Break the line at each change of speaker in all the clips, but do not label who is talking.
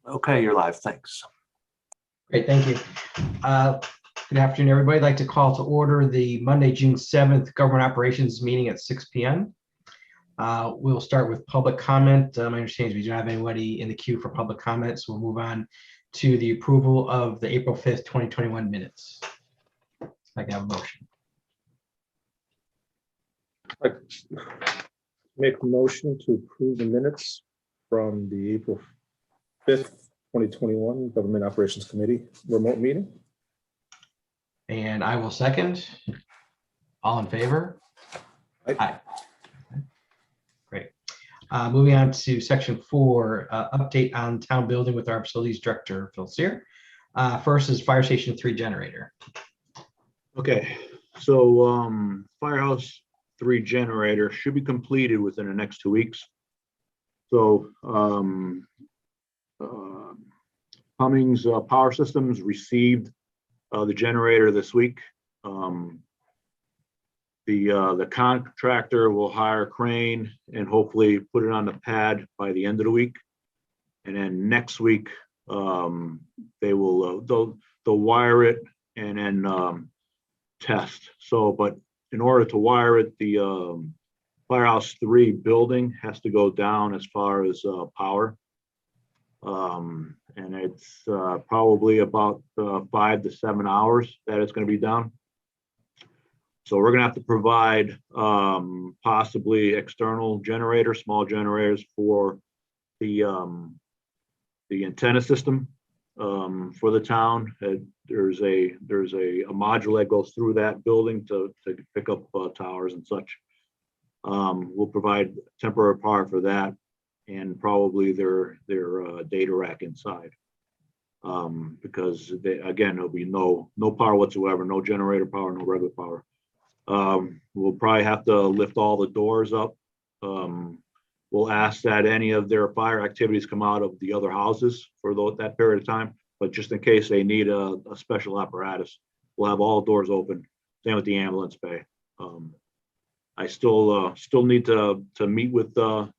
Okay, you're live. Thanks.
Great, thank you. Good afternoon, everybody. I'd like to call to order the Monday, June 7th Government Operations meeting at 6 p.m. We'll start with public comment. My understanding is we don't have anybody in the queue for public comments. We'll move on to the approval of the April 5th, 2021 minutes. I can have a motion.
I make a motion to approve the minutes from the April 5th, 2021 Government Operations Committee remote meeting.
And I will second. All in favor?
Aye.
Aye. Great. Moving on to section 4, update on town building with our facilities director, Phil Sear. First is Fire Station 3 generator.
Okay, so Firehouse 3 generator should be completed within the next 2 weeks. So Cummins Power Systems received the generator this week. The contractor will hire a crane and hopefully put it on the pad by the end of the week. And then next week they will they'll wire it and then test. So, but in order to wire it, the Firehouse 3 building has to go down as far as power. And it's probably about 5 to 7 hours that it's going to be down. So we're going to have to provide possibly external generators, small generators for the antenna system for the town. There's a module that goes through that building to pick up towers and such. We'll provide temporary power for that and probably their data rack inside. Because again, there'll be no power whatsoever, no generator power, no regular power. We'll probably have to lift all the doors up. We'll ask that any of their fire activities come out of the other houses for that period of time, but just in case they need a special apparatus, we'll have all doors open. Same with the ambulance bay. I still need to meet with the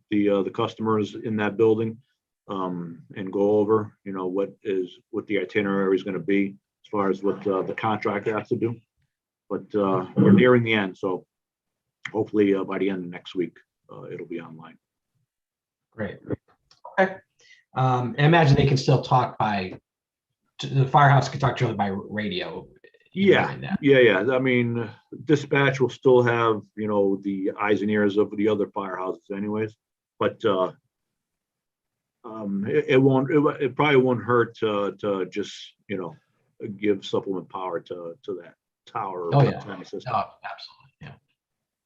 customers in that building and go over, what the itinerary is going to be as far as what the contractor has to do. But we're nearing the end, so hopefully by the end of next week it'll be online.
Great. Okay. And imagine they can still talk the firehouse can talk to each other by radio.
Yeah. I mean, dispatch will still have, the eyes and ears of the other firehouses anyways, but it probably won't hurt to just, give supplement power to that tower.
Oh, yeah.
System.
Oh, absolutely. Yeah.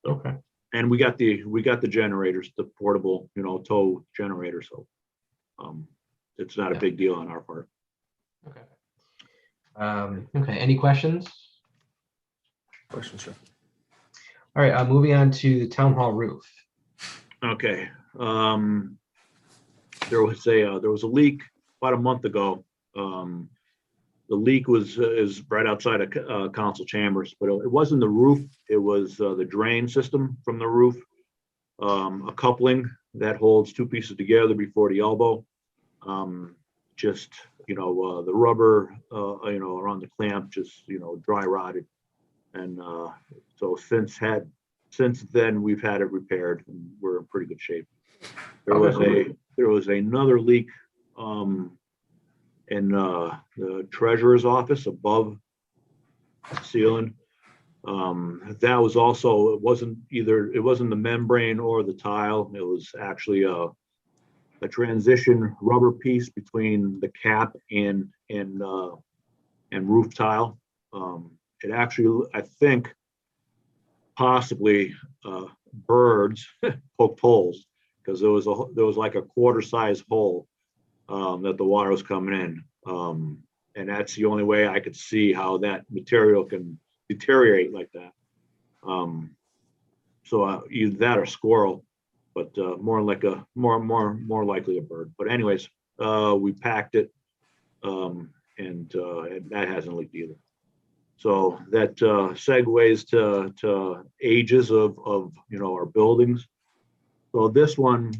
Okay.
And we got the generators, the portable, tow generator. So it's not a big deal on our part.
Okay. Okay. Any questions?
Questions, sir?
All right. Moving on to the town hall roof.
Okay. There was a leak about a month ago. The leak is right outside of council chambers, but it wasn't the roof. It was the drain system from the roof. A coupling that holds two pieces together before the elbow. The rubber, around the clamp just, dry rotted. And so since then we've had it repaired and we're in pretty good shape. There was another leak in the treasurer's office above the ceiling. That was also, it wasn't the membrane or the tile. It was actually a transition rubber piece between the cap and roof tile. It actually, I think, possibly birds poked holes because there was like a quarter size hole that the water was coming in, and that's the only way I could see how that material can deteriorate like that. So either that or squirrel, but more likely a bird. But anyways, we packed it, and that hasn't leaked either. So that segues to ages of our buildings. So this one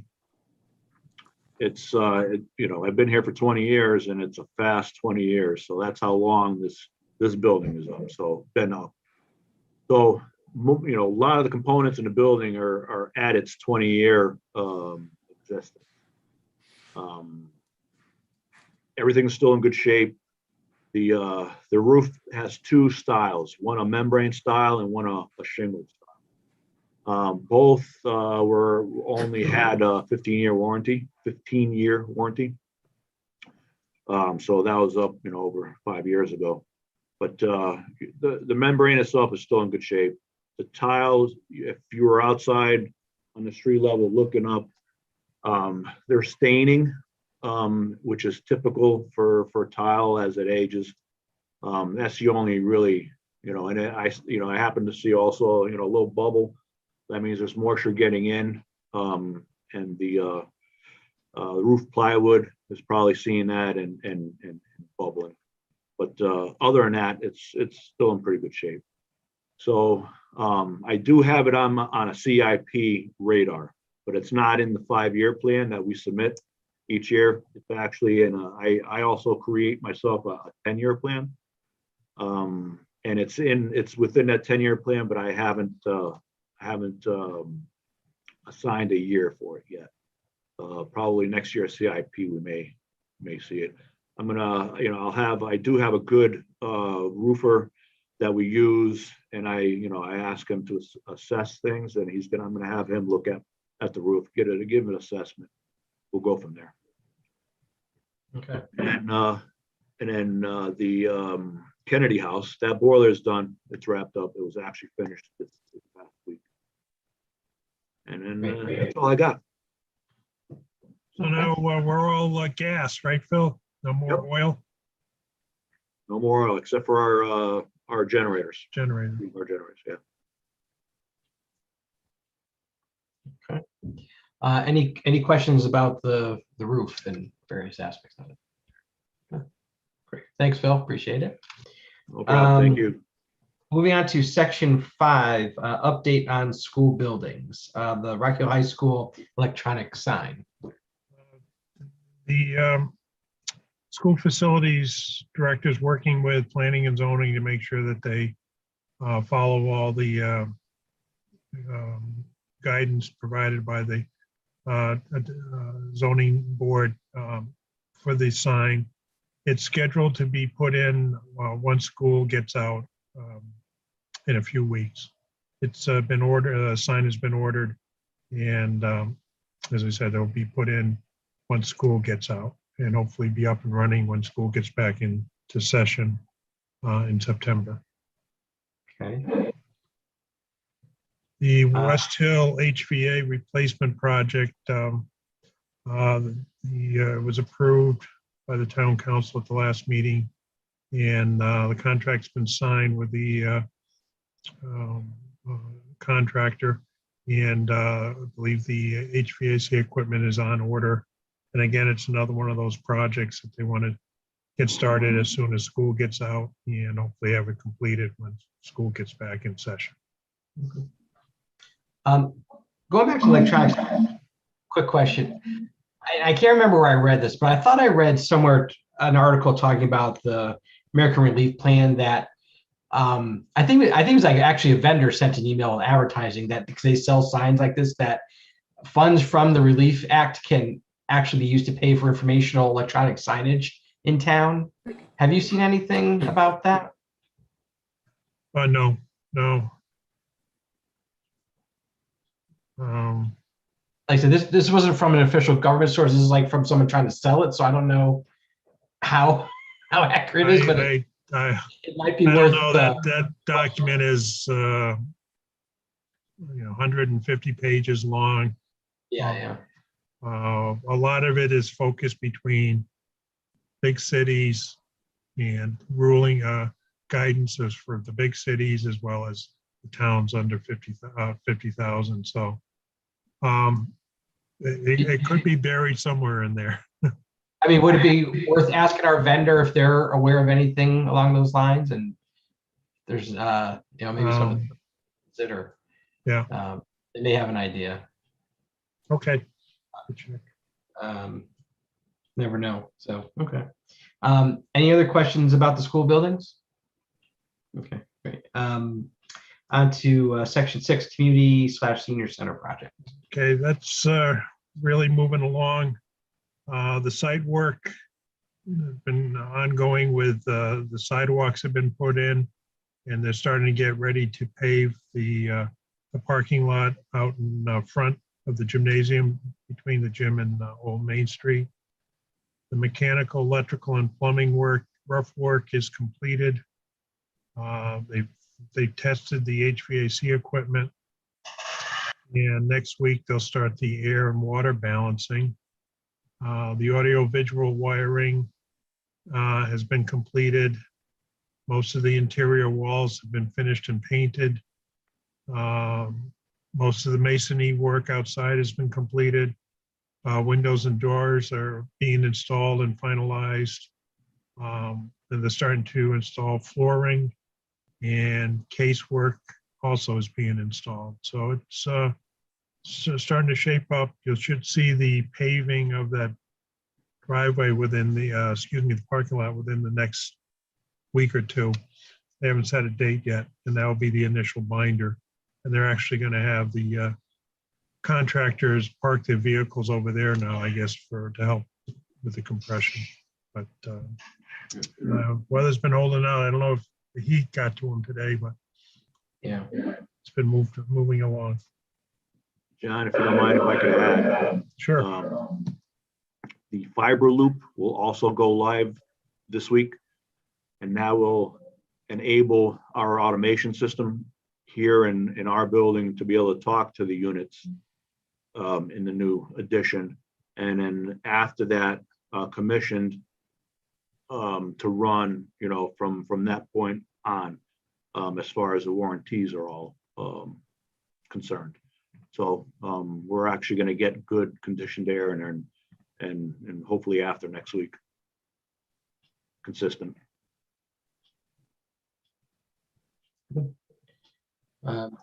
it's, I've been here for 20 years and it's a fast 20 years. So that's how long this building is up. So then, so, a lot of the components in the building are at its 20-year existence. Everything's still in good shape. The roof has two styles, one a membrane style and one a shingled style. Both were only had a 15-year warranty. So that was up, over 5 years ago. But the membrane itself is still in good shape. The tiles, if you were outside on the street level looking up, they're staining, which is typical for tile as it ages. That's the only really, and I happen to see also, a little bubble. That means there's moisture getting in, and the roof plywood is probably seeing that and bubbling. But other than that, it's still in pretty good shape. So I do have it on a CIP radar, but it's not in the 5-year plan that we submit each year. It's actually I also create myself a 10-year plan. And it's within that 10-year plan, but I haven't assigned a year for it yet. Probably next year CIP we may see it. I'm gonna, I do have a good roofer that we use, and I ask him to assess things, and I'm gonna have him look at the roof, give an assessment. We'll go from there.
Okay.
And then the Kennedy House, that boiler is done. It's wrapped up. It was actually finished this past week. And then that's all I got.
So now we're all gas, right, Phil? No more oil
No more oil except for our generators.
generator.
Our generators, yeah.
Any questions about the roof and various aspects of it? Okay, great. Thanks, Phil. Appreciate it.
No problem. Thank you.
Moving on to section 5, update on school buildings, the Rock Hill High School electronic sign.
The school facilities director is working with planning and zoning to make sure that they follow all the guidance provided by the zoning board for the sign. It's scheduled to be put in once school gets out in a few weeks. It's been ordered, a sign has been ordered, and as I said, it'll be put in once school gets out, and hopefully be up and running when school gets back into session in September.
Okay.
The West Hill HVA replacement project was approved by the town council at the last meeting, and the contract's been signed with the contractor, and I believe the HVAC equipment is on order. And again, it's another one of those projects that they want to get started as soon as school gets out, and hopefully have it completed when school gets back in session.
Going back to electronics, quick question. I can't remember where I read this, but I thought I read somewhere an article talking about the American Relief Plan that I think it was like actually a vendor sent an email advertising that because they sell signs like this, that funds from the Relief Act can actually be used to pay for informational electronic signage in town. Have you seen anything about that?
No.
Like I said, this wasn't from an official government source. This is like from someone trying to sell it. So I don't know how accurate it is, but it might be
I
worth.
don't know, that document is 150 pages long.
Yeah.
A lot of it is focused between big cities and ruling guidances for the big cities as well as the towns under 50,000. So it could be buried somewhere in there.
I mean, would it be worth asking our vendor if they're aware of anything along those lines? And there's, maybe something to consider.
Yeah.
They may have an idea.
Okay.
never know. So, okay. Any other questions about the school buildings? Okay, great. On to section 6, community/senior center project.
Okay, that's really moving along. The site work has been ongoing with the sidewalks have been put in, and they're starting to get ready to pave the parking lot out in front of the gymnasium between the gym and Old Main Street. The mechanical, electrical, and plumbing work, rough work is completed. They tested the HVAC equipment, and next week they'll start the air and water balancing. The audio-visual wiring has been completed. Most of the interior walls have been finished and painted. Most of the masonry work outside has been completed. Windows and doors are being installed and finalized. And they're starting to install flooring, and casework also is being installed. So it's starting to shape up. You should see the paving of that driveway within the, the parking lot within the next week or two. They haven't set a date yet, and that will be the initial binder. And they're actually going to have the contractors park their vehicles over there now, I guess, to help with the compression. But weather's been holding out. I don't know if the heat got to them today, but
Yeah.
it's been moving along.
John, if you don't mind, if I could add,
Sure.
the fiber loop will also go live this week. And that will enable our automation system here in our building to be able to talk to the units in the new addition. And then after that, commissioned to run, from that point on, as far as the warranties are all concerned. So we're actually going to get good conditioned air in there, and hopefully after next week, consistent.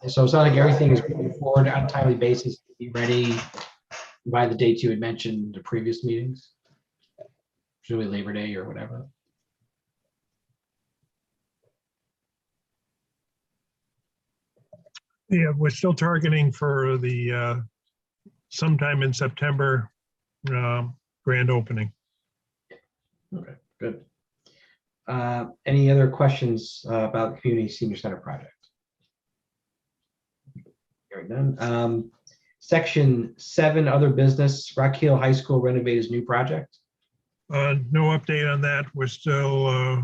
So it's not like everything is moving forward on a timely basis to be ready by the dates you had mentioned in the previous meetings, usually Labor Day or whatever.
Yeah, we're still targeting for the sometime in September grand opening.
Okay, good. Any other questions about the Community Senior Center project? Hearing none. Section 7, other business, Rock Hill High School renovators new project.
No update on that. We're still,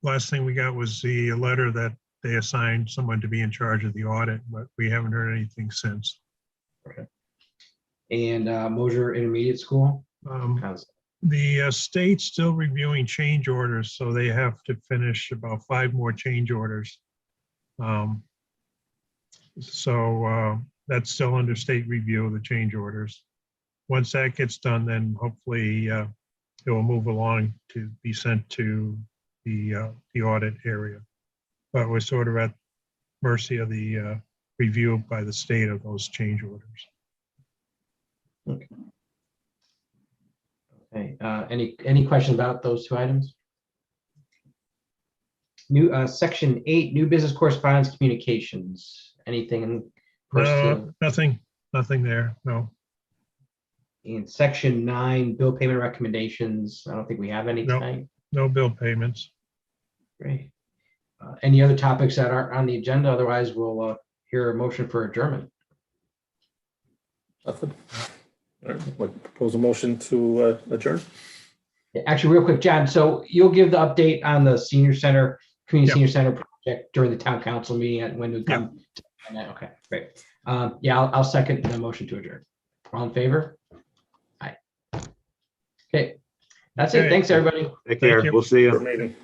last thing we got was the letter that they assigned someone to be in charge of the audit, but we haven't heard anything since.
Okay. And Mosier Intermediate School. How's
The state's still reviewing change orders, so they have to finish about 5 more change orders. That's still under state review of the change orders. Once that gets done, then hopefully it will move along to be sent to the audit area. But we're sort of at mercy of the review by the state of those change orders.
Okay. Any questions about those 2 items? New section 8, new business correspondence communications. Anything?
No, nothing there. No.
In section 9, bill payment recommendations. I don't think we have any
Nope.
tonight.
No bill payments.
Great. Any other topics that aren't on the agenda? Otherwise, we'll hear a motion for adjournment.
Nothing. All right, like propose a motion to adjourn.
Actually, real quick, John, so you'll give the update on the senior center, community
Yep.
senior center project during the town council meeting and when we come. Okay, great. Yeah, I'll second the motion to adjourn. All in favor? Aye. Okay, that's it.
Okay.
Thanks, everybody.
Take care.
you.
We'll see you.
Meeting.